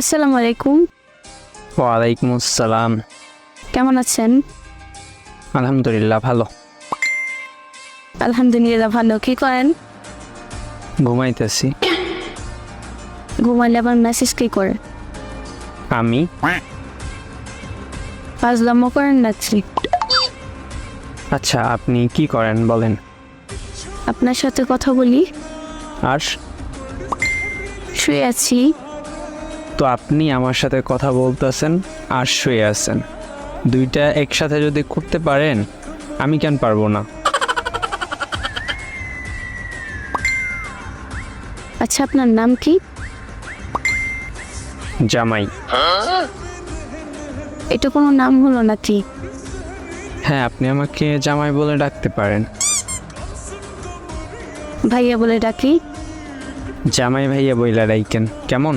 আসসালামু আলাইকুম। ওয়ালাইকুম আসসালাম। কেমন আছেন? আলহামদুলিল্লাহ ভালো। আলহামদুলিল্লাহ ভালো। কি করেন? ঘুমাইতেছি। ঘুমাইলে আবার মেসেজ কি করে? আমি ফাজলামো করেন নাকি? আচ্ছা, আপনি কি করেন বলেন? আপনার সাথে কথা বলি। আর শুয়ে আছি। তো আপনি আমার সাথে কথা বলতেছেন আর শুয়ে আছেন, দুইটা একসাথে যদি করতে পারেন আমি কেন পারবো না? আচ্ছা, আপনার নাম কি? জামাই। এটা কোনো নাম হলো নাকি? হ্যাঁ, আপনি আমাকে জামাই বলে ডাকতে পারেন। ভাইয়া বলে ডাকি? জামাই ভাইয়া বইলা ডাইকেন কেমন?